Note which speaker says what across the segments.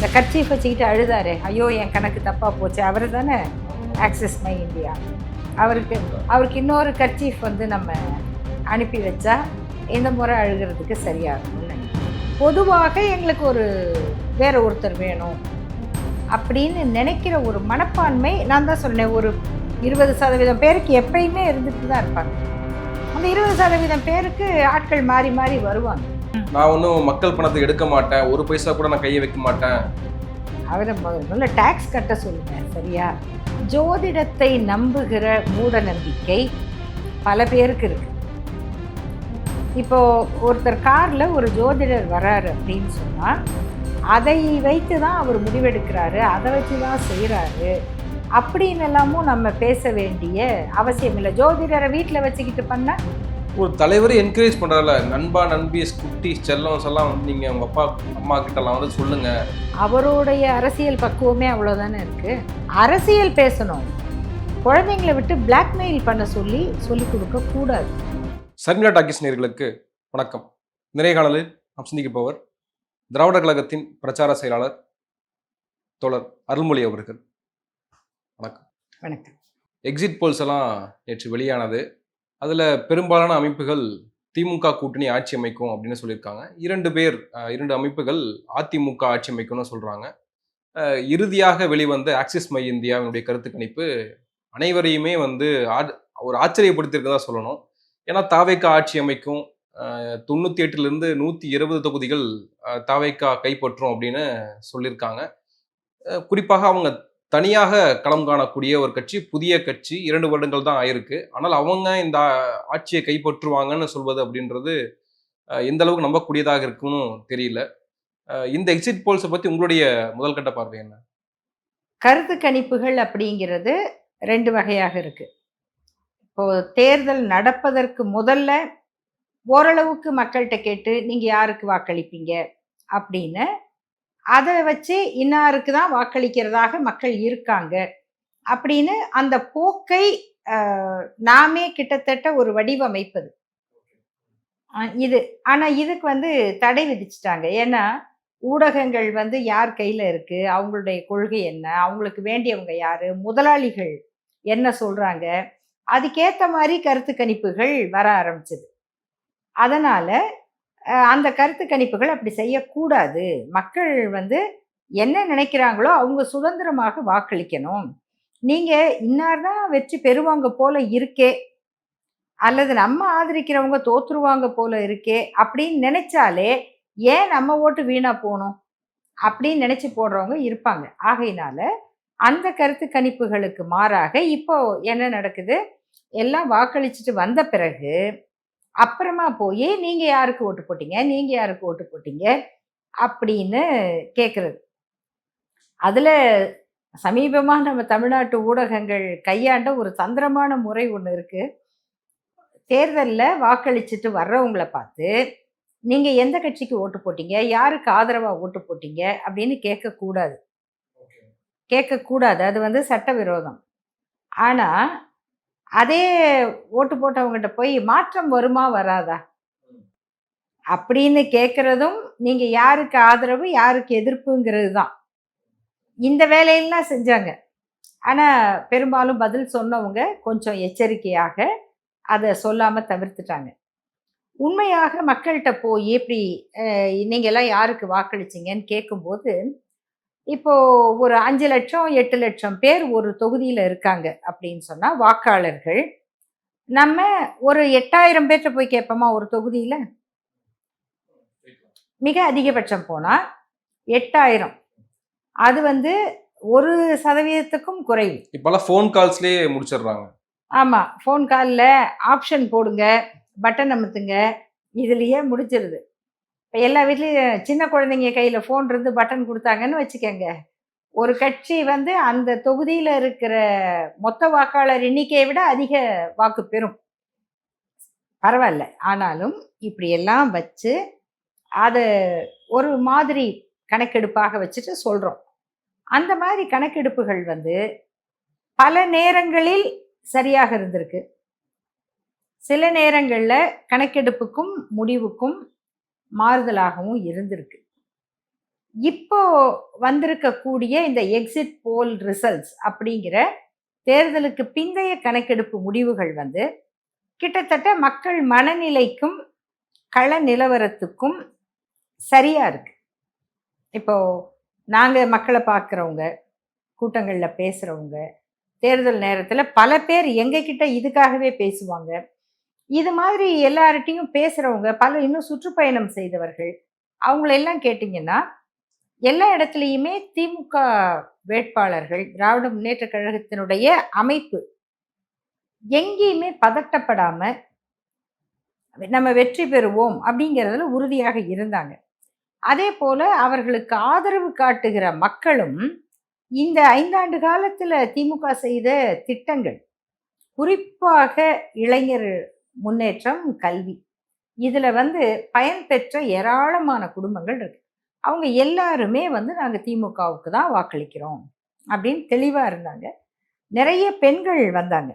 Speaker 1: இந்த கர்ச்சீஃப் வச்சுக்கிட்டு அழுதாரு, ஐயோ என் கணக்கு தப்பாக போச்சு. அவர் தானே ஆக்சிஸ் மை இந்தியா. அவருக்கு இன்னொரு கர்ச்சீஃப் வந்து நம்ம அனுப்பி வச்சா இந்த முறை அழுகிறதுக்கு சரியாகும்னு நினைக்கிறேன். பொதுவாக எங்களுக்கு ஒரு வேற ஒருத்தர் வேணும் அப்படின்னு நினைக்கிற ஒரு மனப்பான்மை, நான் தான் சொன்னேன், ஒரு 20% பேருக்கு எப்பயுமே இருந்துட்டு தான் இருப்பாங்க. அந்த 20% பேருக்கு ஆட்கள் மாறி மாறி வருவாங்க.
Speaker 2: நான் ஒன்றும் மக்கள் பணத்தை எடுக்க மாட்டேன், ஒரு பைசா கூட நான் கையை வைக்க மாட்டேன்.
Speaker 1: அவரை முதல்ல டாக்ஸ் கட்ட சொல்லுங்க, சரியா? ஜோதிடத்தை நம்புகிற மூட நம்பிக்கை பல பேருக்கு இருக்கு. இப்போ ஒருத்தர் கார்ல ஒரு ஜோதிடர் வராரு அப்படின்னு சொன்னா அதை வைத்து தான் அவர் முடிவெடுக்கிறாரு, அதை வச்சு தான் செய்கிறாரு அப்படின்னு எல்லாமும் நம்ம பேச வேண்டிய அவசியம் இல்லை. ஜோதிடரை வீட்டில் வச்சுக்கிட்டு பண்ண
Speaker 2: ஒரு தலைவரை என்கரேஜ் பண்ணுறால, நண்பா நண்பி குட்டி செல்லம் எல்லாம் வந்து நீங்கள் உங்கள் அப்பா அம்மா கிட்டலாம் வந்து சொல்லுங்கள்.
Speaker 1: அவருடைய அரசியல் பக்குவமே அவ்வளோதானே இருக்குது. அரசியல் பேசணும், குழந்தைங்களை விட்டு பிளாக்மெயில் பண்ண சொல்லி கொடுக்கக்கூடாது.
Speaker 2: சர்மிளா டாக்கீஸ் நேயர்களுக்கு வணக்கம். நிறைய காலத்தில் நாம் சந்திக்க போவர் திராவிடர் கழகத்தின் பிரச்சார செயலாளர் தோழர் அருள்மொழி அவர்கள். வணக்கம்.
Speaker 1: வணக்கம்.
Speaker 2: எக்ஸிட் போல்ஸ் எல்லாம் நேற்று வெளியானது. அதில் பெரும்பாலான அமைப்புகள் திமுக கூட்டணி ஆட்சி அமைக்கும் அப்படின்னு சொல்லியிருக்காங்க. இரண்டு அமைப்புகள் அதிமுக ஆட்சி அமைக்கும்னு சொல்கிறாங்க. இறுதியாக வெளிவந்த ஆக்சிஸ் மை இந்தியாவினுடைய கருத்து கணிப்பு அனைவரையுமே வந்து ஒரு ஆச்சரியப்படுத்தியிருக்கதா சொல்லணும். ஏன்னா தாவேக்கா ஆட்சி அமைக்கும், 98லிருந்து 120 தொகுதிகள் தாவேக்கா கைப்பற்றும் அப்படின்னு சொல்லியிருக்காங்க. குறிப்பாக அவங்க தனியாக களம் காணக்கூடிய ஒரு கட்சி, புதிய கட்சி, 2 வருடங்கள் தான் ஆயிருக்கு. ஆனால் அவங்க இந்த ஆட்சியை கைப்பற்றுவாங்கன்னு சொல்வது அப்படின்றது எந்த அளவுக்கு நம்பக்கூடியதாக இருக்குன்னு தெரியல. இந்த எக்ஸிட் போல்ஸை பற்றி உங்களுடைய முதல் கட்ட பார்வை என்ன?
Speaker 1: கருத்து கணிப்புகள் அப்படிங்கிறது 2 வகையாக இருக்கு. இப்போ தேர்தல் நடப்பதற்கு முதல்ல ஓரளவுக்கு மக்கள்கிட்ட கேட்டு நீங்க யாருக்கு வாக்களிப்பீங்க அப்படின்னு அதை வச்சு இன்னாருக்கு தான் வாக்களிக்கிறதாக மக்கள் இருக்காங்க அப்படின்னு அந்த போக்கை நாமே கிட்டத்தட்ட ஒரு வடிவமைப்பது இது. ஆனா இதுக்கு வந்து தடை விதிச்சிட்டாங்க. ஏன்னா ஊடகங்கள் வந்து யார் கையில இருக்கு, அவங்களுடைய கொள்கை என்ன, அவங்களுக்கு வேண்டியவங்க யாரு, முதலாளிகள் என்ன சொல்றாங்க, அதுக்கேற்ற மாதிரி கருத்து கணிப்புகள் வர ஆரம்பிச்சது. அதனால அந்த கருத்து கணிப்புகள் அப்படி செய்யக்கூடாது. மக்கள் வந்து என்ன நினைக்கிறாங்களோ அவங்க சுதந்திரமாக வாக்களிக்கணும். நீங்க இன்னார் தான் வெற்றி பெறுவாங்க போல இருக்கே, அல்லது நம்ம ஆதரிக்கிறவங்க தோற்றுருவாங்க போல இருக்கே அப்படின்னு நினைச்சாலே ஏன் நம்ம ஓட்டு வீணா போகணும் அப்படின்னு நினைச்சு போடுறவங்க இருப்பாங்க. ஆகையினால அந்த கருத்து கணிப்புகளுக்கு மாறாக இப்போ என்ன நடக்குது, எல்லாம் வாக்களிச்சுட்டு வந்த பிறகு அப்புறமா போய் நீங்க யாருக்கு ஓட்டு போட்டீங்க, நீங்க யாருக்கு ஓட்டு போட்டீங்க அப்படின்னு கேட்கறது. அதுல சமீபமா நம்ம தமிழ்நாட்டு ஊடகங்கள் கையாண்ட ஒரு தந்திரமான முறை ஒன்று இருக்கு. தேர்தலில் வாக்களிச்சுட்டு வர்றவங்கள பார்த்து நீங்க எந்த கட்சிக்கு ஓட்டு போட்டீங்க, யாருக்கு ஆதரவா ஓட்டு போட்டீங்க அப்படின்னு கேட்கக்கூடாது. அது வந்து சட்டவிரோதம். ஆனா அதே ஓட்டு போட்டவங்ககிட்ட போய் மாற்றம் வருமா வராதா அப்படின்னு கேட்கறதும் நீங்க யாருக்கு ஆதரவு யாருக்கு எதிர்ப்புங்கிறது தான். இந்த வேலையெல்லாம் செஞ்சாங்க. ஆனா பெரும்பாலும் பதில் சொன்னவங்க கொஞ்சம் எச்சரிக்கையாக அதை சொல்லாம தவிர்த்துட்டாங்க. உண்மையாக மக்கள்கிட்ட போய் எப்படி நீங்க எல்லாம் யாருக்கு வாக்களிச்சிங்கன்னு கேட்கும்போது, இப்போ ஒரு 5 லட்சம் 8 லட்சம் பேர் ஒரு தொகுதியில இருக்காங்க அப்படின்னு சொன்னா வாக்காளர்கள், நம்ம ஒரு 8000 பேர்கிட்ட போய் கேட்போமா ஒரு தொகுதியில? மிக அதிகபட்சம் போனா 8000. அது வந்து 1% குறைவு.
Speaker 2: இப்பெல்லாம் ஃபோன் கால்ஸ்லேயே முடிச்சிடுறாங்க.
Speaker 1: ஆமா, ஃபோன் காலில் ஆப்ஷன் போடுங்க, பட்டன் அமுத்துங்க, இதுலயே முடிச்சிருது. இப்போ எல்லா வீட்லேயும் சின்ன குழந்தைங்க கையில் ஃபோன் இருந்து பட்டன் கொடுத்தாங்கன்னு வச்சுக்கோங்க, ஒரு கட்சி வந்து அந்த தொகுதியில் இருக்கிற மொத்த வாக்காளர் எண்ணிக்கையை விட அதிக வாக்கு பெறும். பரவாயில்ல. ஆனாலும் இப்படியெல்லாம் வச்சு அதை ஒரு மாதிரி கணக்கெடுப்பாக வச்சுட்டு சொல்கிறோம். அந்த மாதிரி கணக்கெடுப்புகள் வந்து பல நேரங்களில் சரியாக இருந்திருக்கு. சில நேரங்களில் கணக்கெடுப்புக்கும் முடிவுக்கும் மாறுதலாகவும் இருந்திருக்கு. இப்போ வந்திருக்கக்கூடிய இந்த எக்ஸிட் போல் ரிசல்ட்ஸ் அப்படிங்கிற தேர்தலுக்கு பிந்தைய கணக்கெடுப்பு முடிவுகள் வந்து கிட்டத்தட்ட மக்கள் மனநிலைக்கும் கள நிலவரத்துக்கும் சரியா இருக்கு. இப்போ நாங்க மக்களை பார்க்குறவங்க, கூட்டங்கள்ல பேசுறவங்க, தேர்தல் நேரத்துல பல பேர் எங்ககிட்ட இதுக்காகவே பேசுவாங்க. இது மாதிரி எல்லார்கிட்டயும் பேசுறவங்க, பல இன்னும் சுற்றுப்பயணம் செய்தவர்கள், அவங்களெல்லாம் கேட்டிங்கன்னா, எல்லா இடத்துலயுமே திமுக வேட்பாளர்கள், திராவிட முன்னேற்றக் கழகத்தினுடைய அமைப்பு எங்கேயுமே பதட்டப்படாம, நம்ம வெற்றி பெறுவோம் அப்படிங்கிறதுல உறுதியாக இருந்தாங்க. அதேபோல அவர்களுக்கு ஆதரவு காட்டுகிற மக்களும், இந்த 5 ஆண்டு காலத்துல திமுக செய்த திட்டங்கள், குறிப்பாக இளைஞர் முன்னேற்றம், கல்வி, இதுல வந்து பயன்பெற்ற ஏராளமான குடும்பங்கள் இருக்கு. அவங்க எல்லாருமே வந்து நாங்க திமுகவுக்கு தான் வாக்களிக்கிறோம் அப்படின்னு தெளிவா இருந்தாங்க. நிறைய பெண்கள் வந்தாங்க.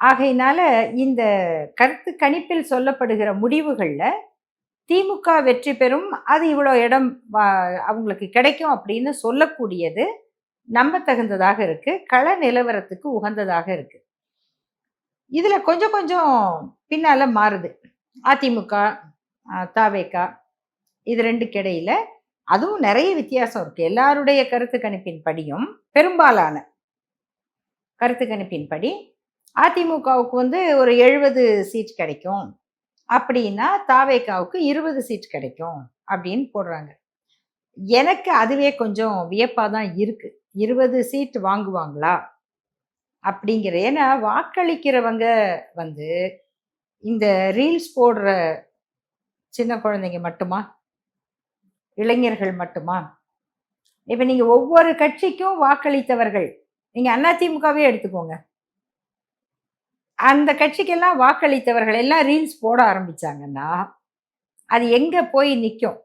Speaker 1: ஆகையினால இந்த கருத்து கணிப்பில் சொல்லப்படுகிற முடிவுகள்ல திமுக வெற்றி பெறும், அது இவ்வளோ இடம் அவங்களுக்கு கிடைக்கும் அப்படின்னு சொல்லக்கூடியது நம்பத்தகுந்ததாக இருக்கு. கள நிலவரத்துக்கு உகந்ததாக இருக்கு. இதுல கொஞ்சம் கொஞ்சம் பின்னால மாறுது. அதிமுக, தவேக இது 2க்கு இடையில அதுவும் நிறைய வித்தியாசம் இருக்கு. எல்லாருடைய கருத்து கணிப்பின் படியும், பெரும்பாலான கருத்து கணிப்பின் படி அதிமுகவுக்கு வந்து ஒரு 70 சீட் கிடைக்கும் அப்படின்னா, தவேகாவுக்கு 20 சீட் கிடைக்கும் அப்படின்னு போடுறாங்க. எனக்கு அதுவே கொஞ்சம் வியப்பா தான் இருக்கு. 20 சீட் வாங்குவாங்களா அப்படிங்கிற, ஏன்னா வாக்களிக்கிறவங்க வந்து இந்த ரீல்ஸ் போடுற சின்ன குழந்தைங்க மட்டுமா, இளைஞர்கள் மட்டுமா? இப்ப நீங்க ஒவ்வொரு கட்சிக்கும் வாக்களித்தவர்கள், நீங்க அதிமுகவே எடுத்துக்கோங்க, அந்த கட்சிக்கெல்லாம் வாக்களித்தவர்கள் எல்லாம் ரீல்ஸ் போட ஆரம்பிச்சாங்கன்னா அது எங்க போய் நிற்கும்?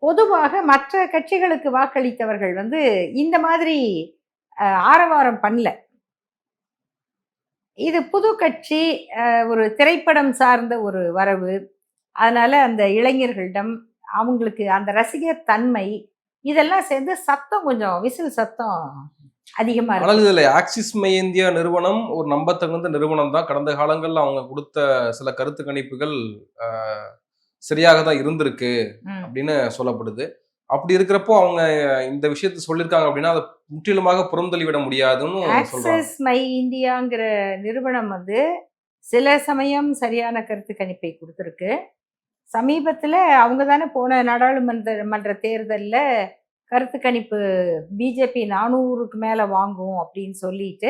Speaker 1: பொதுவாக மற்ற கட்சிகளுக்கு வாக்களித்தவர்கள் வந்து இந்த மாதிரி ஆரவாரம் பண்ணல. இது புது கட்சி, ஒரு திரைப்படம் சார்ந்த ஒரு வரவு, அதனால அந்த இளைஞர்களிடம் அவங்களுக்கு அந்த ரசிகர் தன்மை இதெல்லாம் சேர்ந்து சத்தம், கொஞ்சம் விசில் சத்தம் அதிகமா
Speaker 2: ஆனால்
Speaker 1: இருக்கு.
Speaker 2: இதுல ஆக்சிஸ் மை இந்தியா நிறுவனம் ஒரு நம்பத்தகுந்த நிறுவனம் தான். கடந்த காலங்கள்ல அவங்க கொடுத்த சில கருத்து கணிப்புகள் சரியாக தான் இருந்திருக்கு
Speaker 1: ம்.
Speaker 2: அப்படின்னு சொல்லப்படுது. அப்படி இருக்கிறப்போ அவங்க இந்த விஷயத்த சொல்லியிருக்காங்க அப்படின்னா, அதை முற்றிலுமாக புறந்தள்ளிவிட முடியாதுன்னு சொல்றாங்க.
Speaker 1: ஆக்சிஸ் மை இந்தியாங்கிற நிறுவனம் வந்து சில சமயம் சரியான கருத்து கணிப்பை கொடுத்துருக்கு. சமீபத்தில் அவங்க தானே போன நாடாளுமன்ற தேர்தலில் கருத்து கணிப்பு பிஜேபி 400க்கு மேலே வாங்கும் அப்படின்னு சொல்லிட்டு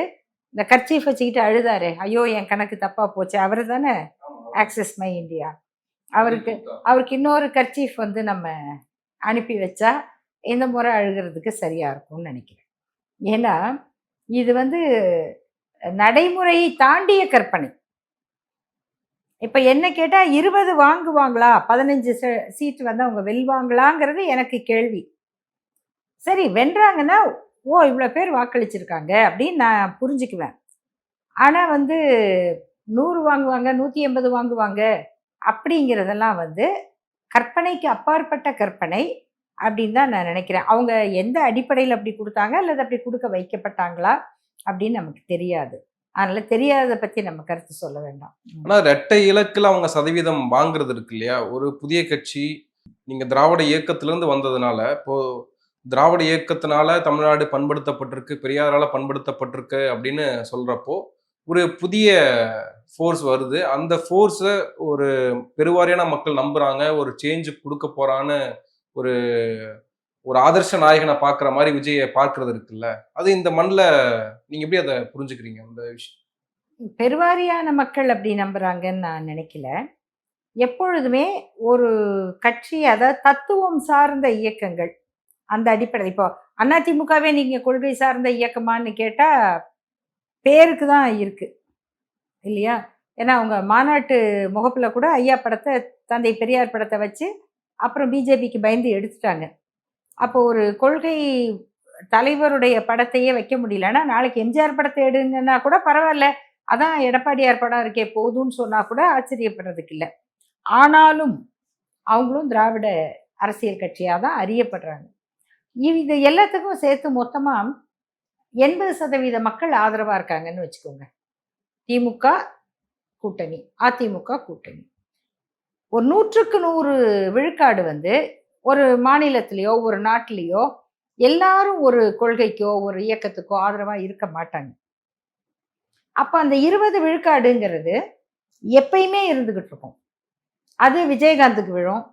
Speaker 1: இந்த கர்ச்சீஃப் வச்சுக்கிட்டு அழுதாரு, ஐயோ என் கணக்கு தப்பா போச்சு. அவர் தானே ஆக்சிஸ் மை இந்தியா. அவருக்கு இன்னொரு கர்ச்சீஃப் வந்து நம்ம அனுப்பி வச்சா இந்த முறை அழுகிறதுக்கு சரியா இருக்கும்னு நினைக்கிறேன். ஏன்னா இது வந்து நடைமுறையை தாண்டிய கற்பனை. இப்ப என்ன கேட்டா 20 வாங்குவாங்களா, 15 சீட் வந்து அவங்க வெல்வாங்களாங்கிறது எனக்கு கேள்வி. சரி, வென்றாங்கன்னா ஓ இவ்வளோ பேர் வாக்களிச்சிருக்காங்க அப்படின்னு நான் புரிஞ்சுக்குவேன். ஆனா வந்து 100 வாங்குவாங்க, 180 வாங்குவாங்க அப்படிங்கிறதெல்லாம் வந்து கற்பனைக்கு அப்பாற்பட்ட கற்பனை அப்படின்னு தான் நான் நினைக்கிறேன். அவங்க எந்த அடிப்படையில் அப்படி கொடுத்தாங்க, அல்லது அப்படி கொடுக்க வைக்கப்பட்டாங்களா அப்படின்னு நமக்கு தெரியாது. அதனால தெரியாததை பத்தி நம்ம கருத்து சொல்ல வேண்டாம்.
Speaker 2: ஆனா இரட்டை இலக்குல அவங்க சதவீதம் வாங்குறது இருக்கு இல்லையா? ஒரு புதிய கட்சி நீங்க திராவிட இயக்கத்திலிருந்து வந்ததுனால, இப்போ திராவிட இயக்கத்தினால தமிழ்நாடு பண்படுத்தப்பட்டிருக்கு, பெரியாரால பண்படுத்தப்பட்டிருக்கு அப்படின்னு சொல்றப்போ, ஒரு புதிய ஃபோர்ஸ் வருது. அந்த ஃபோர்ஸ ஒரு பெருவாரியான மக்கள் நம்புறாங்க. ஒரு சேஞ்ச் குடுக்க போறான்னு ஒரு ஒரு ஆதர்ஷ நாயகன பார்க்குற மாரி விஜய பார்க்கிறது இருக்குல்ல. அது இந்த மண்ல நீங்க எப்படி அத புரிஞ்சுக்கிறீங்க? அந்த விஷயம்.
Speaker 1: பெருவாரியான மக்கள் அப்படி நம்புறாங்கன்னு நான் நினைக்கல. எப்பொழுதுமே ஒரு கட்சி, அதாவது தத்துவம் சார்ந்த இயக்கங்கள், அந்த அடிப்படை, இப்போ அதிமுகவே நீங்க கொள்கை சார்ந்த இயக்கமான்னு கேட்டா பேருக்கு தான் இருக்கு இல்லையா? ஏன்னா அவங்க மாநாட்டு முகப்புல கூட ஐயா படத்தை, தந்தை பெரியார் படத்தை வச்சு அப்புறம் பிஜேபிக்கு பயந்து எடுத்துட்டாங்க. அப்போ ஒரு கொள்கை தலைவருடைய படத்தையே வைக்க முடியலன்னா, நாளைக்கு எம்ஜிஆர் படத்தை எடுங்கன்னா கூட பரவாயில்ல, அதான் எடப்பாடியார் படம் இருக்கே போதும்னு சொன்னா கூட ஆச்சரியப்படுறதுக்கு இல்லை. ஆனாலும் அவங்களும் திராவிட அரசியல் கட்சியாக தான் அறியப்படுறாங்க. இது எல்லாத்துக்கும் சேர்த்து மொத்தமாக 80% மக்கள் ஆதரவாக இருக்காங்கன்னு வச்சுக்கோங்க. திமுக கூட்டணி, அதிமுக கூட்டணி. ஒரு 100க்கு 100 விழுக்காடு வந்து ஒரு மாநிலத்திலேயோ ஒரு நாட்டிலேயோ எல்லாரும் ஒரு கொள்கைக்கோ ஒரு இயக்கத்துக்கோ ஆதரவாக இருக்க மாட்டாங்க. அப்போ அந்த 20 விழுக்காடுங்கிறது எப்பயுமே இருந்துகிட்டு இருக்கும். அது விஜயகாந்துக்கு விழும்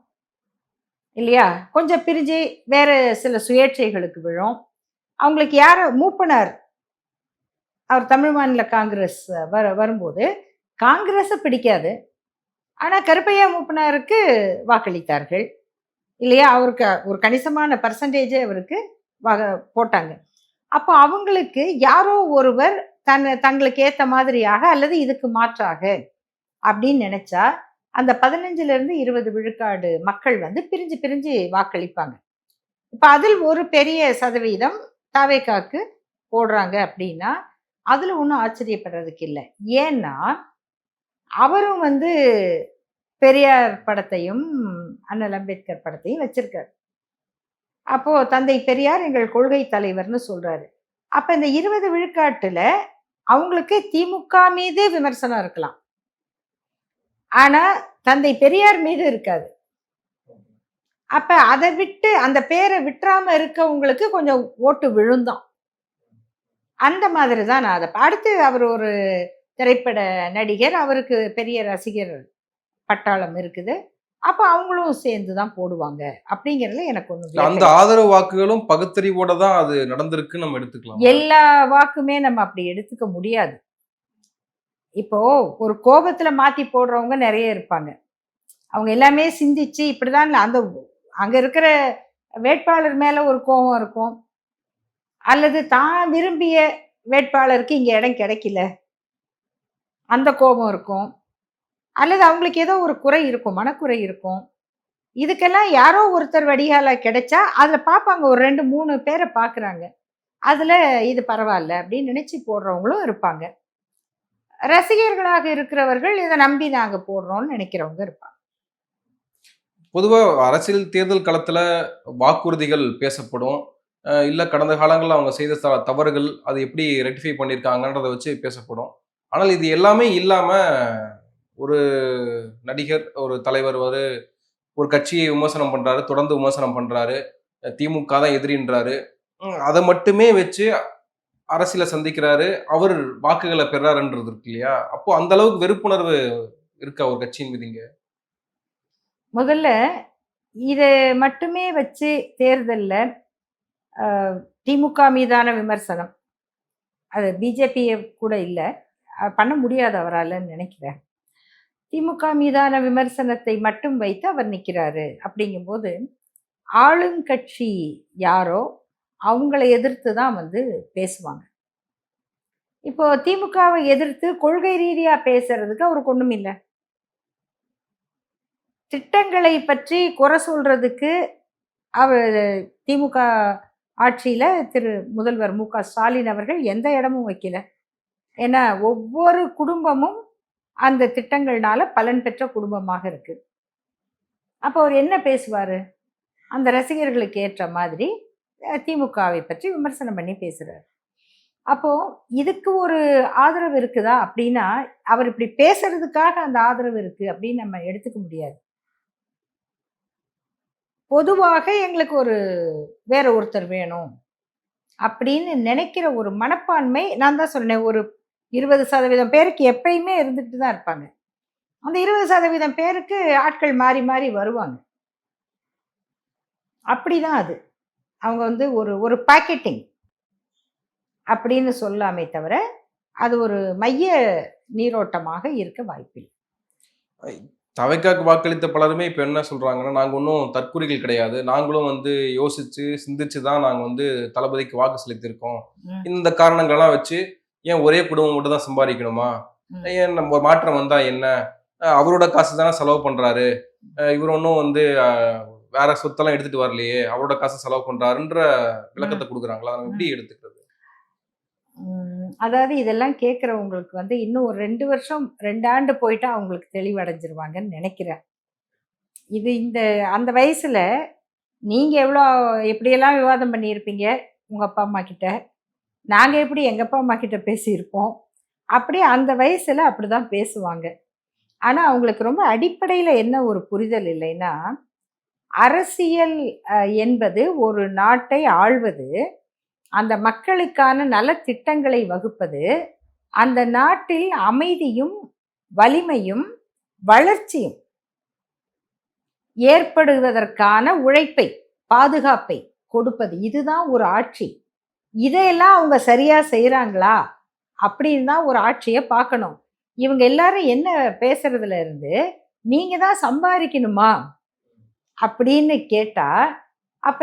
Speaker 1: இல்லையா? கொஞ்சம் பிரிஞ்சு வேற சில சுயேட்சைகளுக்கு விழும். அவங்களுக்கு யார் மூப்பனார், அவர் தமிழ் மாநில காங்கிரஸ் வரும்போது காங்கிரஸை பிடிக்காது. ஆனால் கருப்பையா மூப்பனாருக்கு வாக்களித்தார்கள் இல்லையா? அவருக்கு ஒரு கணிசமான பர்சன்டேஜே அவருக்கு போட்டாங்க. அப்போ அவங்களுக்கு யாரோ ஒருவர் தங்களுக்கு ஏற்ற மாதிரியாக அல்லது இதுக்கு மாற்றாக அப்படின்னு நினைச்சா அந்த 15லிருந்து 20 விழுக்காடு மக்கள் வந்து பிரிஞ்சு பிரிஞ்சு வாக்களிப்பாங்க. இப்போ அதில் ஒரு பெரிய சதவீதம் தாவேக்காக்கு போடுறாங்க அப்படின்னா அதில் ஒன்றும் ஆச்சரியப்படுறதுக்கு இல்லை. ஏன்னா அவரும் வந்து பெரியார் படத்தையும் அண்ணல் அம்பேத்கர் படத்தையும் வச்சிருக்காரு. அப்போ தந்தை பெரியார் எங்கள் கொள்கை தலைவர்னு சொல்றாரு. அப்ப இந்த 20 விழுக்காட்டுல அவங்களுக்கு திமுக மீது விமர்சனம் இருக்கலாம், ஆனா தந்தை பெரியார் மீது இருக்காது. அப்ப அதை விட்டு அந்த பேரை விட்டுறாம இருக்கவங்களுக்கு கொஞ்சம் ஓட்டு விழுந்தோம். அந்த மாதிரி தான் நான் அதை அடுத்து அவர் ஒரு திரைப்பட நடிகர், அவருக்கு பெரிய ரசிகர் பட்டாளம் இருக்குது. அப்ப அவங்களும் சேர்ந்து தான் போடுவாங்க அப்படிங்கிறதுல எனக்கு ஒண்ணு.
Speaker 2: அந்த ஆதரவு வாக்குகளும் பகுத்தறிவோட தான் அது நடந்திருக்கு நம்ம எடுத்துக்கலாம்.
Speaker 1: எல்லா வாக்குமே நம்ம அப்படி எடுத்துக்க முடியாது. இப்போ ஒரு கோபத்துல மாத்தி போடுறவங்க நிறைய இருப்பாங்க. அவங்க எல்லாமே சிந்திச்சு இப்படிதான் அந்த அங்க இருக்கிற வேட்பாளர் மேல ஒரு கோபம் இருக்கும், அல்லது தான் விரும்பிய வேட்பாளருக்கு இங்க இடம் கிடைக்கல அந்த கோபம் இருக்கும், அல்லது அவங்களுக்கு ஏதோ ஒரு குறை இருக்கும், மனக்குறை இருக்கும். இதுக்கெல்லாம் யாரோ ஒருத்தர் வடிகால கிடைச்சா அதில் பார்ப்பாங்க, ஒரு 2-3 பேரை பார்க்குறாங்க, அதில் இது பரவாயில்ல அப்படின்னு நினச்சி போடுறவங்களும் இருப்பாங்க. ரசிகர்களாக இருக்கிறவர்கள் இதை நம்பி நாங்கள் போடுறோம்னு நினைக்கிறவங்க இருப்பாங்க.
Speaker 2: பொதுவாக அரசியல் தேர்தல் களத்தில் வாக்குறுதிகள் பேசப்படும், இல்லை கடந்த காலங்களில் அவங்க செய்த தவறுகள் அதை எப்படி ரெக்டிஃபை பண்ணியிருக்காங்கன்றதை வச்சு பேசப்படும். ஆனால் இது எல்லாமே இல்லாமல் ஒரு நடிகர், ஒரு தலைவர் ஒரு கட்சியை விமர்சனம் பண்றாரு, தொடர்ந்து விமர்சனம் பண்றாரு, திமுக தான் எதிரின்றாரு, அதை மட்டுமே வச்சு அரசியல சந்திக்கிறாரு, அவர் வாக்குகளை பெறாருன்றது இருக்கு இல்லையா? அப்போ அந்த அளவுக்கு வெறுப்புணர்வு இருக்கா ஒரு கட்சியின் மீது இங்க?
Speaker 1: முதல்ல இதை மட்டுமே வச்சு தேர்தல்ல திமுக மீதான விமர்சனம், அது பிஜேபி கூட இல்லை, பண்ண முடியாது அவராலன்னு நினைக்கிறேன். திமுக மீதான விமர்சனத்தை மட்டும் வைத்து அவர் நிற்கிறாரு அப்படிங்கும்போது ஆளுங்கட்சி யாரோ அவங்கள எதிர்த்து தான் வந்து பேசுவாங்க. இப்போ திமுகவை எதிர்த்து கொள்கை ரீதியா பேசுறதுக்கு அவருக்கு ஒண்ணும் இல்லை. திட்டங்களை பற்றி குறை சொல்றதுக்கு அவர் திமுக ஆட்சியில முதல்வர் மு.க. ஸ்டாலின் அவர்கள் எந்த இடமும் வைக்கல. ஏன்னா ஒவ்வொரு குடும்பமும் அந்த திட்டங்கள்னால பலன் பெற்ற குடும்பமாக இருக்கு. அப்போ அவர் என்ன பேசுவாரு? அந்த ரசிகர்களுக்கு ஏற்ற மாதிரி திமுகவை பற்றி விமர்சனம் பண்ணி பேசுறாரு. அப்போ இதுக்கு ஒரு ஆதரவு இருக்குதா அப்படின்னா, அவர் இப்படி பேசுறதுக்காக அந்த ஆதரவு இருக்கு அப்படின்னு நம்ம எடுத்துக்க முடியாது. பொதுவாக எங்களுக்கு ஒரு வேற ஒருத்தர் வேணும் அப்படின்னு நினைக்கிற ஒரு மனப்பான்மை, நான் தான் சொன்னேன், ஒரு 20% பேருக்கு எப்பயுமே இருந்துட்டு தான் இருப்பாங்க. அந்த 20% பேருக்கு ஆட்கள் மாறி மாறி வருவாங்க. அப்படிதான் அது. அவங்க வந்து ஒரு பாக்கெட்டிங் அப்படின்னு சொல்லாமே தவிர அது ஒரு மைய நீரோட்டமாக இருக்க வாய்ப்பில்லை.
Speaker 2: தவைக்காக்கு வாக்களித்த பலருமே இப்போ என்ன சொல்றாங்கன்னா, நாங்க ஒன்றும் தற்குறிகள் கிடையாது, நாங்களும் வந்து யோசிச்சு சிந்திச்சு தான் நாங்க வந்து தளபதிக்கு வாக்கு செலுத்தியிருக்கோம், இந்த காரணங்கள்லாம் வச்சு ஏன் ஒரே குடும்பம் மட்டும் தான் சம்பாதிக்கணுமா, ஏன் நம்ம மாற்றம் வந்தா என்ன, அவரோட காசு தானே செலவு பண்றாரு, இவர் ஒன்றும் வந்து வேற சொத்தெல்லாம் எடுத்துட்டு வரலையே, அவரோட காசு செலவு பண்றாருன்ற விளக்கத்தை கொடுக்குறாங்களா? அதை எப்படி எடுத்துக்கிறது?
Speaker 1: அதாவது இதெல்லாம் கேட்குறவங்களுக்கு வந்து இன்னும் ஒரு 2 வருஷம் 2 ஆண்டு போயிட்டா அவங்களுக்கு தெளிவடைஞ்சிருவாங்கன்னு நினைக்கிறேன். இது அந்த வயசுல நீங்க எப்படியெல்லாம் விவாதம் பண்ணியிருப்பீங்க உங்க அப்பா அம்மா கிட்ட. நாங்க எப்படி எங்க அப்பா அம்மா கிட்ட பேசியிருப்போம். அப்படி அந்த வயசுல அப்படிதான் பேசுவாங்க. ஆனா அவங்களுக்கு ரொம்ப அடிப்படையில என்ன ஒரு புரிதல் இல்லைன்னா, அரசியல் என்பது ஒரு நாட்டை ஆள்வது, அந்த மக்களுக்கான நலத்திட்டங்களை வகுப்பது, அந்த நாட்டில் அமைதியும், வலிமையும், வளர்ச்சியும் ஏற்படுவதற்கான உழைப்பை, பாதுகாப்பை கொடுப்பது. இதுதான் ஒரு ஆட்சி. இதையெல்லாம் அவங்க சரியா செய்றாங்களா? அப்படின்னு தான் ஒரு ஆட்சிய பார்க்கணும். இவங்க எல்லாரும் என்ன பேசுறதுல இருந்து, நீங்க தான் சம்பாரிக்கணுமா? அப்படின்னு கேட்டா, அப்ப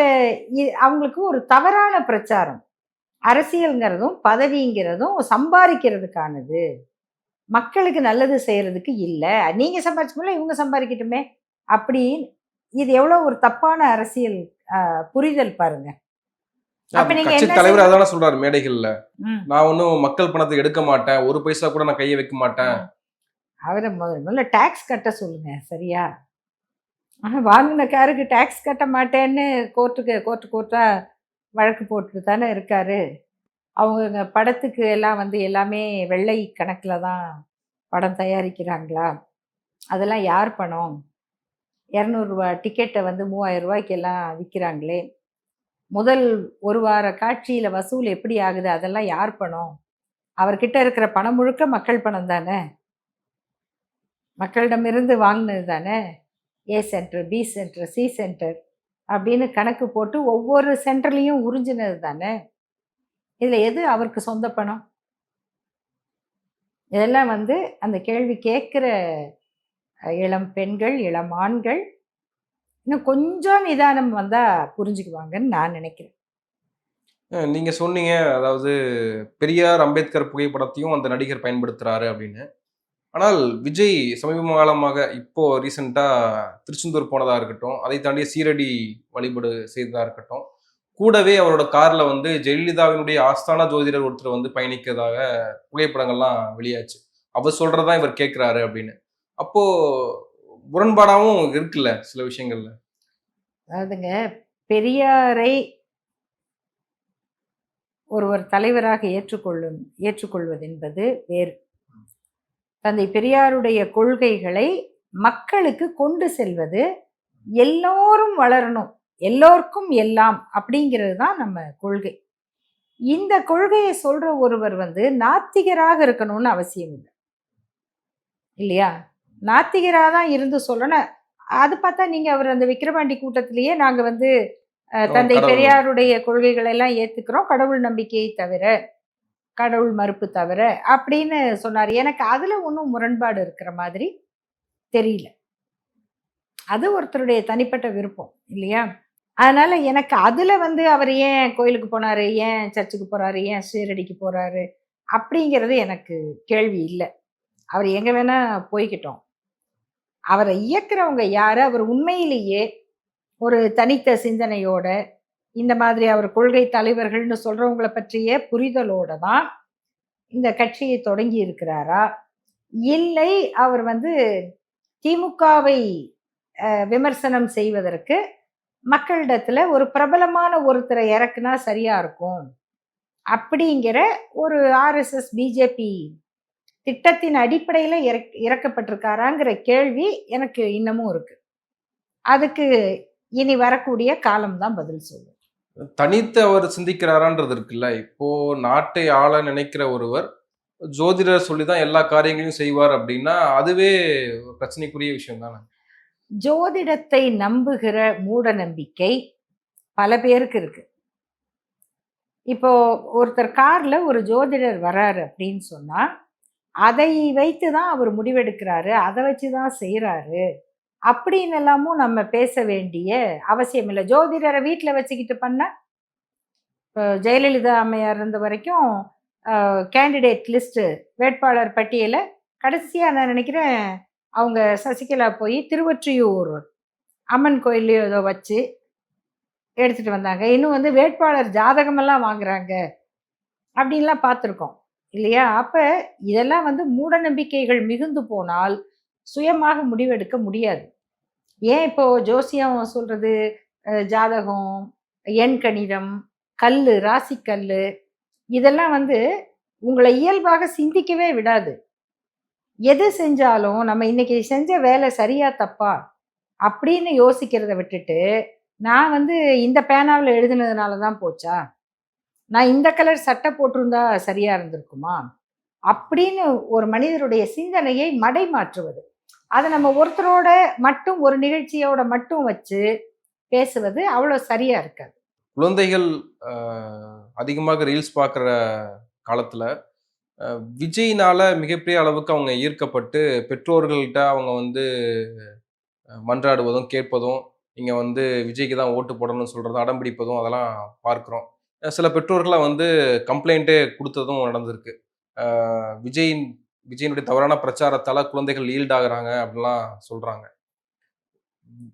Speaker 1: அவங்களுக்கு ஒரு தவறான பிரச்சாரம். அரசியல்ங்கிறதும், பதவிங்கிறதும் சம்பாரிக்கிறதுக்கானது. மக்களுக்கு நல்லது செய்றதுக்கு இல்ல. நீங்க சம்பாரிச்சுக்கோங்களேன், இவங்க சம்பாரிக்கட்டுமே! அப்படின்னு இது எவ்வளோ ஒரு தப்பான அரசியல் புரிதல் பாருங்க. அப்ப நீங்க
Speaker 2: கட்சி
Speaker 1: என்ன
Speaker 2: தலைவர்
Speaker 1: செய்ய
Speaker 2: அதான சொல்றாரு மேடைகள்ல.
Speaker 1: ம்.
Speaker 2: நான் ஒன்னும் மக்கள் பணத்தை எடுக்க மாட்டேன். ஒரு பைசா கூட நான் கைய வைக்க மாட்டேன்.
Speaker 1: அவர முதல்ல டாக்ஸ் கட்ட சொல்லுங்க. சரியா? வாங்குன காருக்கு டாக்ஸ் கட்ட மாட்டேன்னு கோர்ட்டா வழக்கு போட்டுட்டு தானே இருக்காரு. அவங்க படத்துக்கு எல்லாம் எல்லாமே வெள்ளை கணக்குல தான் படம் தயாரிக்கிறாங்களா? அதெல்லாம் யார் பணம்? ரூ. 200 டிக்கெட்ட ரூ. 3000 எல்லாம் விக்கிறாங்களே! முதல் 1 வார காட்சியில வசூல் எப்படி ஆகுது? அதெல்லாம் யார் பணம்? அவர்கிட்ட இருக்கிற பணம் முழுக்க மக்கள் பணம் தானே! மக்களிடமிருந்து வாங்குனது தானே! A centre, B centre, C centre அப்படின்னு கணக்கு போட்டு ஒவ்வொரு சென்டர்லயும் உறிஞ்சினது தானே! இதுல எது அவருக்கு சொந்த பணம்? இதெல்லாம் அந்த கேள்வி கேட்கிற இளம் பெண்கள், இளம் ஆண்கள் இன்னும் கொஞ்சம் நிதானம் வந்தா புரிஞ்சுக்குவாங்கன்னு நான் நினைக்கிறேன்.
Speaker 2: நீங்க சொன்னீங்க, அதாவது பெரியார், அம்பேத்கர் புகைப்படத்தையும் அந்த நடிகர் பயன்படுத்துறாரு அப்படின்னு. ஆனால் விஜய் சமீப காலமாக இப்போ ரீசென்ட்டா திருச்செந்தூர் போனதா இருக்கட்டும், அதை தாண்டி சீரடி வழிபாடு செய்ததா இருக்கட்டும், கூடவே அவரோட கார்ல ஜெயலலிதாவினுடைய ஆஸ்தான ஜோதிடர் ஒருத்தர் பயணிக்கிறதாக புகைப்படங்கள்லாம் வெளியாச்சு. அவர் சொல்றத தான் இவர் கேட்கிறாரு அப்படின்னு. அப்போ முரண்பாடாவும் இருக்குல்ல சில விஷயங்கள்ல.
Speaker 1: அதாவதுங்க, பெரியாரை ஒருவர் தலைவராக ஏற்றுக்கொள்வது என்பது வேறு. தந்தை பெரியாருடைய கொள்கைகளை மக்களுக்கு கொண்டு செல்வது, எல்லோரும் வளரணும், எல்லோருக்கும் எல்லாம் அப்படிங்கிறது தான் நம்ம கொள்கை. இந்த கொள்கையை சொல்ற ஒருவர் நாத்திகராக இருக்கணும்னு அவசியம் இல்லை. இல்லையா? நாத்திகரா தான் இருந்து சொல்லணும். அது பார்த்தா நீங்க அவர் அந்த விக்கிரவாண்டி கூட்டத்திலேயே நாங்க தந்தை
Speaker 2: கடவுள்.
Speaker 1: பெரியாருடைய கொள்கைகளை எல்லாம் ஏத்துக்கிறோம். கடவுள் நம்பிக்கையை தவிர, கடவுள் மறுப்பு தவிர அப்படின்னு சொன்னாரு. எனக்கு அதுல ஒண்ணும் முரண்பாடு இருக்கிற மாதிரி தெரியல. அது ஒருத்தருடைய தனிப்பட்ட விருப்பம் இல்லையா? அதனால எனக்கு அதுல அவர் ஏன் கோயிலுக்கு போனாரு? ஏன் சர்ச்சுக்கு போறாரு? ஏன் ஷீரடிக்கு போறாரு? அப்படிங்கிறது எனக்கு கேள்வி இல்ல. அவர் எங்க வேணா போய்க்கிட்டோம். அவரை இயக்குறவங்க யாரு? அவர் உண்மையிலேயே ஒரு தனித்த சிந்தனையோட, இந்த மாதிரி அவர் கொள்கை தலைவர்கள்னு சொல்றவங்கள பற்றிய புரிதலோட தான் இந்த கட்சியை தொடங்கி இருக்கிறாரா? இல்லை அவர் திமுகவை விமர்சனம் செய்வதற்கு மக்களிடத்துல ஒரு பிரபலமான ஒருத்தரை இறக்குனா சரியா இருக்கும். அப்படிங்கிற ஒரு ஆர்எஸ்எஸ், பிஜேபி திட்டத்தின் அடிப்படையில இறக்கப்பட்டிருக்காராங்கிற கேள்வி எனக்கு இன்னமும் இருக்கு. அதுக்கு இனி வரக்கூடிய காலம் தான் பதில் சொல்லும்.
Speaker 2: தனித்து அவர் சிந்திக்கிறாரான்றது இருக்குல்ல. இப்போ நாட்டை ஆள நினைக்கிற ஒருவர் ஜோதிடர் சொல்லி தான் எல்லா காரியங்களையும் செய்வார் அப்படின்னா, அதுவே பிரச்சனைக்குரிய விஷயம் தானே.
Speaker 1: ஜோதிடத்தை நம்புகிற மூட நம்பிக்கை பல பேருக்கு இருக்கு. இப்போ ஒருத்தர் கார்ல ஒரு ஜோதிடர் வராரு அப்படின்னு சொன்னா, அதை வைத்து தான் அவர் முடிவெடுக்கிறாரு. அதை வச்சு தான் செய்றாரு. அப்படின்னு எல்லாமும் நம்ம பேச வேண்டிய அவசியம் இல்ல. ஜோதிடரை வீட்ல வச்சுக்கிட்டு பண்ணா, ஜெயலலிதா அம்மையார் இருந்த வரைக்கும் கேண்டிடேட் லிஸ்ட்டு வேட்பாளர் பட்டியல கடைசியா நான் நினைக்கிறேன், அவங்க சசிகலா போய் திருவொற்றியூர் அம்மன் கோயில்லயோ ஏதோ வச்சு எடுத்துட்டு வந்தாங்க. இன்னும் வேட்பாளர் ஜாதகமெல்லாம் வாங்குறாங்க. அப்படின்லாம் பார்த்துருக்கோம். இல்லையா? அப்ப இதெல்லாம் மூட நம்பிக்கைகள் மிகுந்து போனால், சுயமாக முடிவெடுக்க முடியாது. ஏன் இப்போ ஜோசியம் சொல்றது, ஜாதகம், எண் கணிதம், கல்லு, ராசிக்கல்லு இதெல்லாம் வந்து உங்கள இயல்பாக சிந்திக்கவே விடாது. எது செஞ்சாலும் நம்ம இன்னைக்கு செஞ்ச வேலை சரியா தப்பா அப்படின்னு யோசிக்கிறத விட்டுட்டு, நான் வந்து இந்த பேனாவுல எழுதுனதுனால தான் போச்சா? நான் இந்த கலர் சட்டை போட்டிருந்தா சரியா இருந்திருக்குமா? அப்படின்னு ஒரு மனிதருடைய சிந்தனையை மடைமாற்றுவது. அத நம்ம ஒருத்தரோட மட்டும் ஒரு நிகழ்ச்சியோட மட்டும் வச்சு பேசுவது அவ்வளோ சரியா இருக்காது.
Speaker 2: குழந்தைகள் அதிகமாக ரீல்ஸ் பார்க்குற காலத்துல விஜய்னால மிகப்பெரிய அளவுக்கு அவங்க ஈர்க்கப்பட்டு பெற்றோர்கள்ட்ட அவங்க வந்து மன்றாடுவதும், கேட்பதும், நீங்க வந்து விஜய்க்கு தான் ஓட்டு போடணும்னு சொல்றதும், அடம் பிடிப்பதும் அதெல்லாம் பார்க்கிறோம். சில பெற்றோர்கள்லாம் வந்து கம்ப்ளைண்ட்டே குடுத்ததும் நடந்திருக்கு. அ விஜயின் விஜயினுடைய தவறான பிரச்சாரத்தால குழந்தைகள் ஈல்ட் ஆகுறாங்க அப்படிலாம் சொல்றாங்க.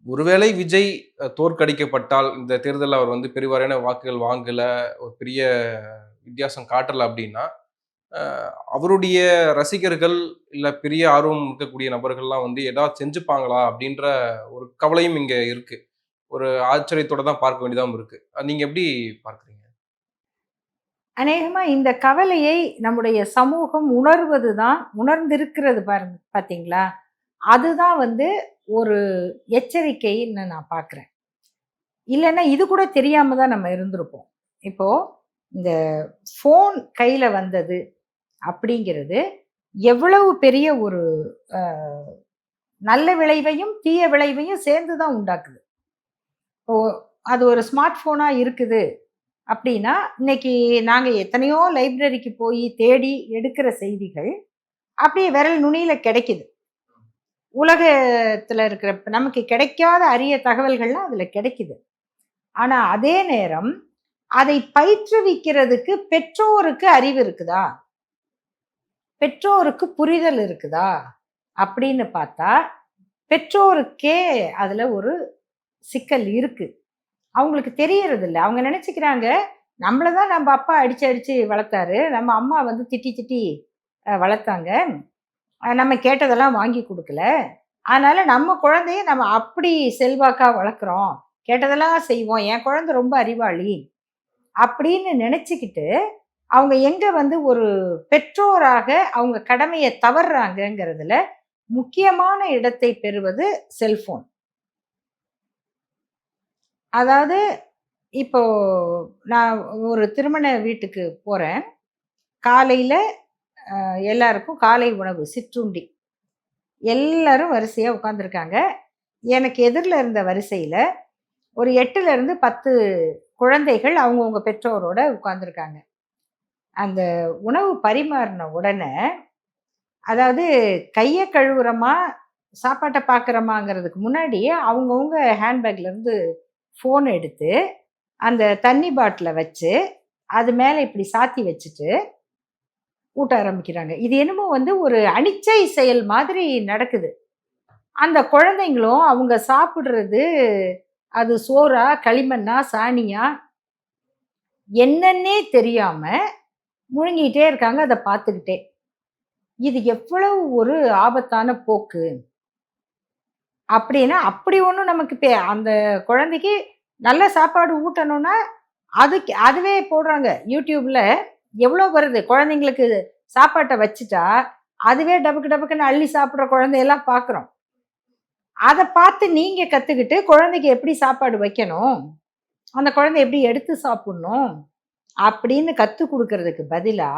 Speaker 2: ஒருவேளை விஜய் தோற்கடிக்கப்பட்டால், இந்த தேர்தல்ல அவர் வந்து பெருவாரியான வாக்குகள் வாங்கல, ஒரு பெரிய வித்தியாசம் காட்டல அப்படின்னா, அ அவருடைய ரசிகர்கள், இல்ல பெரிய ஆர்வம் இருக்கக்கூடிய நபர்கள்லாம் வந்து ஏதாவது செஞ்சுப்பாங்களா? அப்படின்ற ஒரு கவலையும் இங்க இருக்கு. ஒரு ஆச்சரியத்தோட தான் பார்க்க வேண்டியதாவும் இருக்கு. நீங்க எப்படி பார்க்குறீங்க?
Speaker 1: அநேகமா இந்த கவலையை நம்முடைய சமூகம் உணர்வது தான் உணர்ந்திருக்கிறது பாருங்க பார்த்தீங்களா? அதுதான் வந்து ஒரு எச்சரிக்கைன்னு நான் பார்க்குறேன். இல்லன்னா இது கூட தெரியாம தான் நம்ம இருந்திருப்போம். இப்போ இந்த ஃபோன் கையில வந்தது அப்படிங்கிறது எவ்வளவு பெரிய ஒரு அ நல்ல விளைவையும், தீய விளைவையும் சேர்ந்து தான் உண்டாக்குது. இப்போ அது ஒரு ஸ்மார்ட் ஃபோனா இருக்குது அப்படின்னா, இன்னைக்கு நாங்க எத்தனையோ லைப்ரரிக்கு போய் தேடி எடுக்கிற செய்திகள், அப்படியே விரல் நுனியில கிடைக்குது. உலகத்துல இருக்கிற நமக்கு கிடைக்காத அரிய தகவல்கள்லாம் அதுல கிடைக்குது. ஆனா அதே நேரம், அதை பயிற்றுவிக்கிறதுக்கு பெற்றோருக்கு அறிவு இருக்குதா? பெற்றோருக்கு புரிதல் இருக்குதா? அப்படின்னு பார்த்தா, பெற்றோருக்கே அதுல ஒரு சிக்கல் இருக்கு. அவங்களுக்கு தெரியறதில்ல. அவங்க நெனச்சுக்கிறாங்க, நம்மள தான் நம்ப அப்பா அடிச்சு, அடிச்சு வளர்த்தாரு. நம்ம அம்மா வந்து திட்டி, திட்டி வளர்த்தாங்க. நம்ம கேட்டதெல்லாம் வாங்கி குடுக்கல. அதனால நம்ம குழந்தைய நம்ம அப்படி செல்வாக்கா வளர்க்குறோம். கேட்டதெல்லாம் செய்வோம். என் குழந்தை ரொம்ப அறிவாளி. அப்படின்னு நெனச்சுக்கிட்டு, அவங்க எங்க வந்து ஒரு பெற்றோராக அவங்க கடமைய தவறுறாங்கங்கிறதுல, முக்கியமான இடத்தை பெறுவது செல்ஃபோன். அதாவது இப்போ நான் ஒரு திருமண வீட்டுக்கு போறேன். காலையில எல்லாருக்கும் காலை உணவு சிற்றுண்டி. எல்லாரும் வரிசையா உட்காந்துருக்காங்க. எனக்கு எதிர்ல இருந்த வரிசையில ஒரு 8லேருந்து 10 குழந்தைகள் அவங்கவங்க பெற்றோரோட உட்காந்துருக்காங்க. அந்த உணவு பரிமாறின உடனே, அதாவது கைய கழுவுறோமா, சாப்பாட்ட பார்க்குறோமாங்கிறதுக்கு முன்னாடி அவங்கவங்க ஹேண்ட்பேக்லேருந்து ஃபோன் எடுத்து, அந்த தண்ணி பாட்டில வச்சு, அது மேல இப்படி சாத்தி வச்சுட்டு ஊட்ட ஆரம்பிக்கிறாங்க. இது என்னமோ வந்து ஒரு அனிச்சை செயல் மாதிரி நடக்குது. அந்த குழந்தைங்களும் அவங்க சாப்பிடுறது, அது சோறா, களிமண்ணா, சாணியா என்னன்னே தெரியாம முழுங்கிட்டே இருக்காங்க அத பார்த்துக்கிட்டே. இது எவ்வளவு ஒரு ஆபத்தான போக்கு. அப்படின்னா, அப்படி ஒண்ணும் நமக்கு அந்த குழந்தைக்கு நல்ல சாப்பாடு ஊட்டணும்னா, அதுவே போடுறாங்க. YouTubeல எவ்வளோ வருது. குழந்தைங்களுக்கு சாப்பாட்ட வச்சுட்டா, அதுவே டபக்கு டபக்குன்னு அள்ளி சாப்பிடுற குழந்தையெல்லாம் பார்க்குறோம். அத பார்த்து நீங்க கத்துக்கிட்டு, குழந்தைக்கு எப்படி சாப்பாடு வைக்கணும்? அந்த குழந்தை எப்படி எடுத்து சாப்பிடணும்? அப்படின்னு கத்துக் குடுக்கறதுக்கு பதிலா,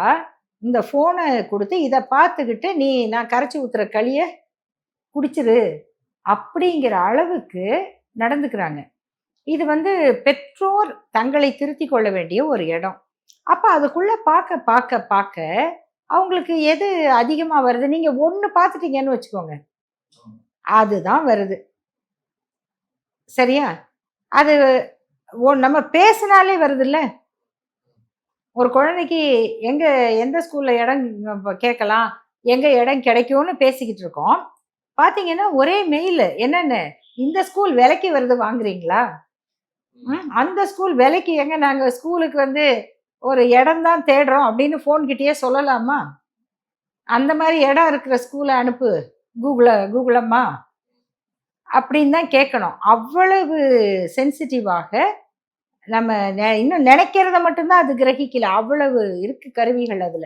Speaker 1: இந்த ஃபோன குடுத்து, இத பார்த்துக்கிட்டு, "நீ நான் கரைச்சு ஊத்துற களிய குடிச்சிரு." அப்படிங்கிற அளவுக்கு நடந்துக்கிறாங்க. இது வந்து பெற்றோர் தங்களை திருத்திக் கொள்ள வேண்டிய ஒரு இடம். அப்ப அதுக்குள்ள பார்க்க, அவங்களுக்கு எது அதிகமா வருது, நீங்க ஒண்ணு பார்த்துட்டீங்கன்னு வச்சுக்கோங்க. அதுதான் வருது. சரியா? அது நம்ம பேசினாலே வருதுல்ல. ஒரு குழந்தைக்கு எங்க எந்த ஸ்கூல்ல இடம் கேட்கலாம், எங்க இடம் கிடைக்கும்னு பேசிக்கிட்டு இருக்கோம். பார்த்தீங்கன்னா, ஒரே மெயிலு. என்னன்னு, "இந்த ஸ்கூல் விலைக்கு வருது வாங்குறீங்களா?" அந்த ஸ்கூல் விலைக்கு ஏங்க நாங்க ஸ்கூலுக்கு வந்து ஒரு இடம் தான் தேடுறோம் அப்படின்னு ஃபோன்கிட்டயே சொல்லலாமா? அந்த மாரி இடம் இருக்கிற ஸ்கூல அனுப்பு. கூகுள கூகுளம்மா. அப்படின்னு தான் கேட்கணும். அவ்வளவு சென்சிட்டிவாக நம்ம இன்னும் நினைக்கிறத மட்டும் தான் அது கிரகிக்கல. அவ்வளவு இருக்கு கருவிகள் அதுல.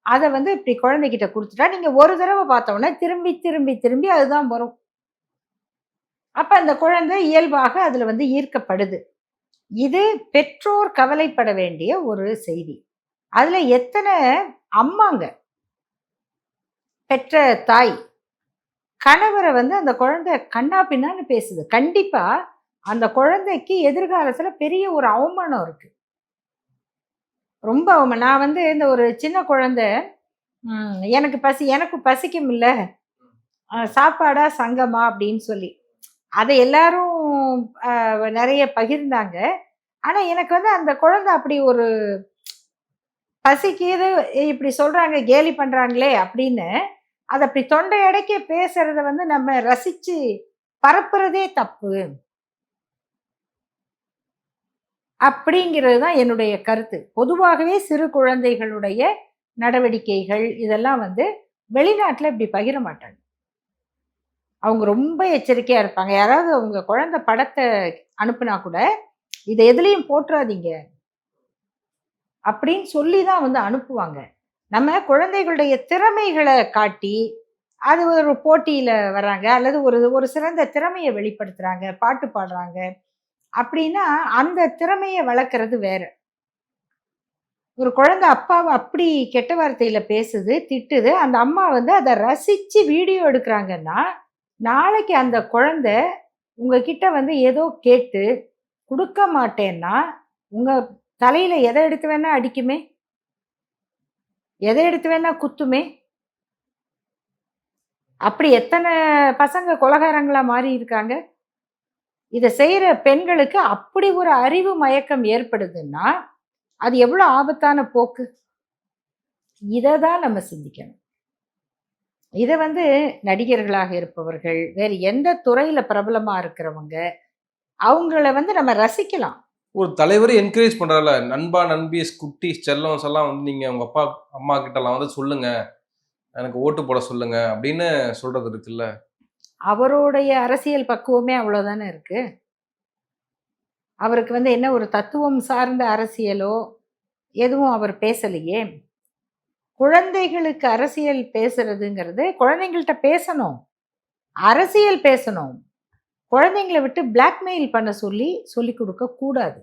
Speaker 1: அத வந்து இப்படி குழந்தைகிட்ட குடுத்துட்டா, நீங்க ஒரு தடவ பார்த்த உடனே திரும்பி, திரும்பி, திரும்பி அதுதான் வரும். அப்ப அந்த குழந்தை இயல்பாக அதுல வந்து ஈர்க்கப்படுது. இது பெற்றோர் கவலைப்பட வேண்டிய ஒரு செய்தி. அதுல எத்தன அம்மாங்க, பெற்ற தாய், கணவர வந்து அந்த குழந்தை கன்னா பின்னான்னு பேசுது. கண்டிப்பா அந்த குழந்தைக்கு எதிர்காலத்துல பெரிய ஒரு அவமானம் இருக்கு. ரொம்ப நான் வந்து இந்த ஒரு சின்ன குழந்தை, எனக்கு பசிக்கும்ல, சாப்பாடா சங்கமா அப்படின்னு சொல்லி. அத எல்லாரும் நெறைய பகிர்ந்தாங்க. ஆனா எனக்கு வந்து அந்த குழந்தை அப்படி ஒரு பசிக்குது, இப்படி சொல்றாங்க, கேலி பண்றாங்களே அப்படின்னு, அத அப்படி தொண்டை அடைக்க பேசுறத வந்து நம்ம ரசிச்சு பரப்புறதே தப்பு. அப்படிங்கிறது தான் என்னுடைய கருத்து. பொதுவாகவே சிறு குழந்தைகளுடைய நடவடிக்கைகள் இதெல்லாம் வந்து வெளிநாட்டுல இப்படி பகிர மாட்டாங்க. அவங்க ரொம்ப எச்சரிக்கையா இருப்பாங்க. யாராவது உங்க குழந்தை படத்த அனுப்புனா கூட, "இத எதுலயும் போட்றாதீங்க" அப்படின்னு சொல்லி தான் வந்து அனுப்புவாங்க. நம்ம குழந்தைகளுடைய திறமைகள காட்டி, அது ஒரு போட்டியில வர்றாங்க, அல்லது ஒரு ஒரு சிறந்த திறமைய வெளிப்படுத்துறாங்க, பாட்டு பாடுறாங்க அப்படின்னா, அந்த திறமைய வளர்க்கறது வேற. ஒரு குழந்தை அப்பாவ அப்படி கெட்ட வார்த்தையில பேசுது, திட்டுது. அந்த அம்மா வந்து அத ரசிச்சு வீடியோ எடுக்குறாங்கன்னா, நாளைக்கு அந்த குழந்தை உங்ககிட்ட வந்து ஏதோ கேட்டு குடுக்க மாட்டேன்னா, உங்க தலையில எத எடுத்து வேணா அடிக்குமே! எத எடுத்து வேணா குத்துமே! அப்படி எத்தன பசங்க கொலைகாரங்களா மாறி இருக்காங்க. இத செய்ற பெண்களுக்கு அப்படி ஒரு அறிவு மயக்கம் ஏற்படுதுன்னா, அது எவ்வளோ ஆபத்தான போக்கு. இத தான் நம்ம சிந்திக்கணும். இத வந்து நடிகர்களாக இருப்பவர்கள், வேறு எந்த துறையில பிரபலமா இருக்கிறவங்க, அவங்கள வந்து நம்ம ரசிக்கலாம்.
Speaker 2: ஒரு தலைவரே என்கரேஜ் பண்றார்ல. நண்பா, நண்பீஸ், குட்டீஸ், செல்லம்ஸ் எல்லாம் வந்து நீங்க உங்க அப்பா, அம்மா கிட்டலாம் வந்து சொல்லுங்க. எனக்கு ஓட்டு போட சொல்லுங்க அப்படின்னு சொல்றது இருக்குல்ல.
Speaker 1: அவருடைய அரசியல் பக்குவமே அவ்வளோதானே இருக்கு. அவருக்கு வந்து என்ன ஒரு தத்துவம் சார்ந்த அரசியலோ, எதுவும் அவர் பேசலையே. குழந்தைகளுக்கு அரசியல் பேசுறதுங்கிறது, குழந்தைங்கள்ட்ட பேசணும். அரசியல் பேசணும். குழந்தைங்கள விட்டு பிளாக்மெயில் பண்ண சொல்லி, சொல்லிக் குடுக்கக் கூடாது.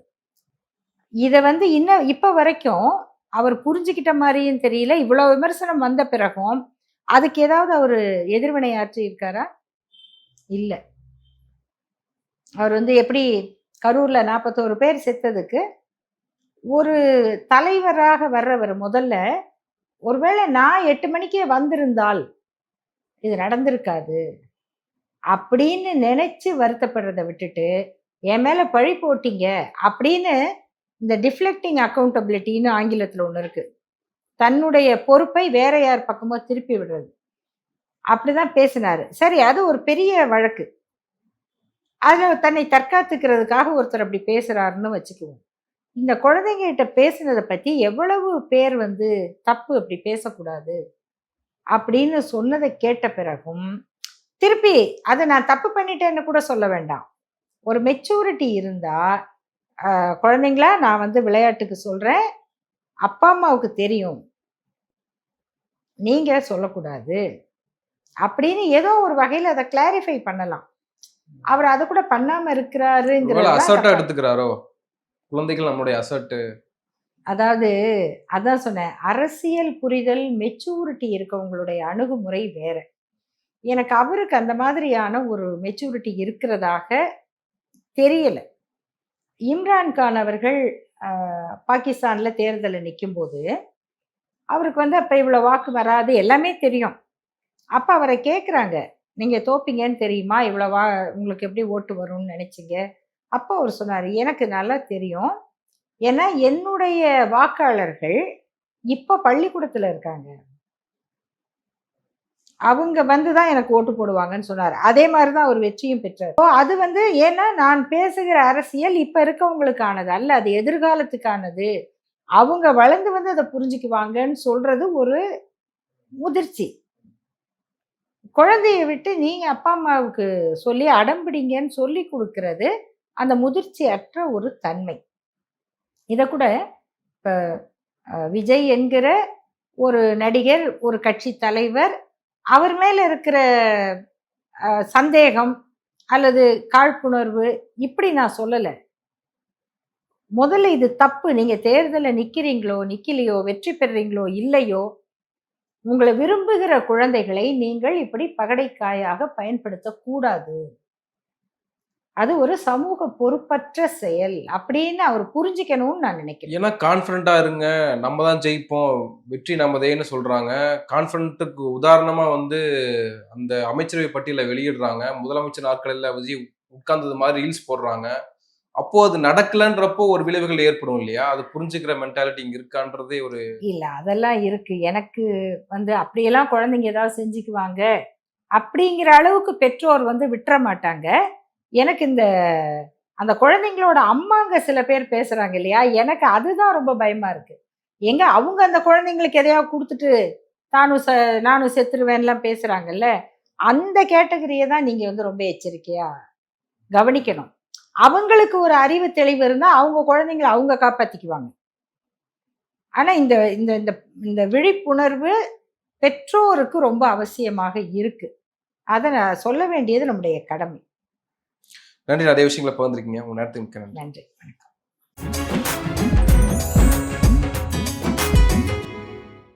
Speaker 1: இத வந்து இன்னும் இப்ப வரைக்கும் அவர் புரிஞ்சுகிட்ட மாரியும் தெரியல. இவ்வளோ விமர்சனம் வந்த பிறகும், அதுக்கு ஏதாவது அவரு எதிர்வினை ஆற்றி இருக்காரா? இல்ல. அவர் வந்து எப்படி கரூர்ல 41 பேர் செத்ததுக்கு, ஒரு தலைவராக வர்றவர் முதல்ல, ஒருவேளை நான் 8 மணிக்கே வந்திருந்தால், இது நடந்திருக்காது. அப்படின்னு நெனச்சு வருத்தப்படுறத விட்டுட்டு, என் மேல பழி போட்டீங்க அப்படின்னு இந்த டிஃப்ளெக்டிங் அக்கவுண்டபிலிட்டின்னு ஆங்கிலத்துல ஒண்ணு இருக்கு. தன்னுடைய பொறுப்பை வேற யார் பக்கமோ திருப்பி விடுறது. அப்படிதான் பேசினாரு. சரி, அது ஒரு பெரிய வழக்கு. அதுல தன்னை தற்காத்துக்கிறதுக்காக ஒருத்தர் அப்படி பேசுறாருன்னு வச்சுக்குவோம். இந்த குழந்தைங்ககிட்ட பேசினத பத்தி எவ்வளவு பேர் வந்து தப்பு அப்படி பேசக்கூடாது அப்படின்னு சொன்னத கேட்ட பிறகும், திருப்பி அத நான் தப்பு பண்ணிட்டேன்னு கூட சொல்ல வேண்டாம். ஒரு மெச்சூரிட்டி இருந்தா, குழந்தைங்களா நான் வந்து விளையாட்டுக்கு சொல்றேன். அப்பா, அம்மாவுக்கு தெரியும். நீங்க சொல்லக்கூடாது. அப்படின்னு ஏதோ ஒரு வகையில அத கிளாரிஃபை பண்ணலாம். அவர் அத கூட பண்ணாம இருக்கிறாருங்கிறது
Speaker 2: ஒருவேள
Speaker 1: தான்
Speaker 2: அசர்ட்டா
Speaker 1: தப்பா இருக்கு.
Speaker 2: எடுத்துக்கிறாரோ? குழந்தைகள் நம்முடைய அசர்ட்.
Speaker 1: அதாவது அதான் சொன்னேன். அரசியல் புரிதல், மெச்சூரிட்டி இருக்கவங்களுடைய அணுகுமுறை வேற. எனக்கு அவருக்கு அந்த மாதிரியான ஒரு மெச்சூரிட்டி இருக்கிறதாக தெரியல. இம்ரான் கான் அவர்கள் பாகிஸ்தான்ல தேர்தல்ல நிக்கும்போது, அவருக்கு வந்து அப்ப இவ்வளோ வாக்கு வராது எல்லாமே தெரியும். அப்ப அவர கேட்குறாங்க, "நீங்க தோப்பீங்கன்னு தெரியுமா? இவ்வளோ உங்களுக்கு எப்படி ஓட்டு வரும்னு நெனச்சீங்க?" அப்ப அவரு சொன்னாரு, "எனக்கு நல்லா தெரியும். ஏன்னா என்னுடைய வாக்காளர்கள் இப்ப பள்ளிக்கூடத்துல இருக்காங்க. அவங்க வந்து தான் எனக்கு ஓட்டு போடுவாங்கன்னு" சொன்னாரு. அதே மாரி தான் அவர் வெற்றியும் பெற்றாரு. அது வந்து ஏன்னா நான் பேசுகிற அரசியல் இப்ப இருக்கவங்களுக்கானது அல்ல. அது எதிர்காலத்துக்கானது. அவங்க வளர்ந்து வந்து அத புரிஞ்சுக்குவாங்கன்னு சொல்றது ஒரு முதிர்ச்சி. குழந்தைய விட்டு நீங்க அப்பா அம்மாவுக்கு சொல்லி அடம்பிடிங்கன்னு சொல்லி கொடுக்கிறது அந்த முதிர்ச்சி அற்ற ஒரு தன்மை. இத கூட இப்ப விஜய் என்கிற ஒரு நடிகர், ஒரு கட்சி தலைவர், அவர் மேல இருக்கிற சந்தேகம் அல்லது காழ்ப்புணர்வு இப்படி நான் சொல்லல. முதல்ல இது தப்பு. நீங்க தேர்தல்ல நிக்கிறீங்களோ, நிக்கலையோ, வெற்றி பெறுறீங்களோ, இல்லையோ, உங்களை விரும்புகிற குழந்தைகளை நீங்கள் இப்படி பகடைக்காயாக பயன்படுத்தக்கூடாது. அது ஒரு சமூக பொறுப்பற்ற செயல் அப்படின்னு அவர் புரிஞ்சுக்கணும்னு நான் நினைக்கிறேன்.
Speaker 2: ஏன்னா கான்ஃபிடண்டா இருங்க, நம்ம தான் ஜெயிப்போம், வெற்றி நம்மதேன்னு சொல்றாங்க. கான்ஃபிடன்ட்டுக்கு உதாரணமா வந்து அந்த அமைச்சரவை பட்டியலை வெளியிடுறாங்க. முதலமைச்சர் நாற்காலியில விஜய் உட்கார்ந்தது மாதிரி ரீல்ஸ் போடுறாங்க. அப்போ அது நடக்கலன்றப்போ ஒரு விளைவுகள் ஏற்படும் இல்லையா? அது புரிஞ்சுக்கிற மென்டாலிட்டி இங்க இருக்கான்றதே ஒரு
Speaker 1: இல்ல அதெல்லாம் இருக்கு. எனக்கு வந்து அப்படியெல்லாம் குழந்தைங்க ஏதாவது செஞ்சுக்குவாங்க அப்படிங்கிற அளவுக்கு பெற்றோர் வந்து விட்டுற மாட்டாங்க. எனக்கு அந்த குழந்தைங்களோட அம்மாங்க சில பேர் பேசுறாங்க இல்லையா? எனக்கு அதுதான் ரொம்ப பயமா இருக்கு. எங்க அவங்க அந்த குழந்தைங்களுக்கு எதையாவது குடுத்துட்டு, தானும் நானும் செத்துருவேன்லாம் பேசுறாங்கல்ல. அந்த கேட்டகரிய தான் நீங்க வந்து ரொம்ப எச்சரிக்கையா கவனிக்கணும். அவங்களுக்கு ஒரு அறிவு தெளிவு இருந்தா, அவங்க குழந்தைங்கள அவங்க காப்பாத்திக்குவாங்க. ஆனா இந்த இந்த இந்த இந்த விழிப்புணர்வு பெற்றோருக்கு ரொம்ப அவசியமாக இருக்கு. அத நான் சொல்ல வேண்டியது நம்முடைய கடமை.
Speaker 2: நன்றி. நிறைய விஷயங்கள பகிர்ந்துருக்கீங்க. உங்க நேரத்துக்கு மிக்க நன்றி.
Speaker 1: நன்றி. வணக்கம்.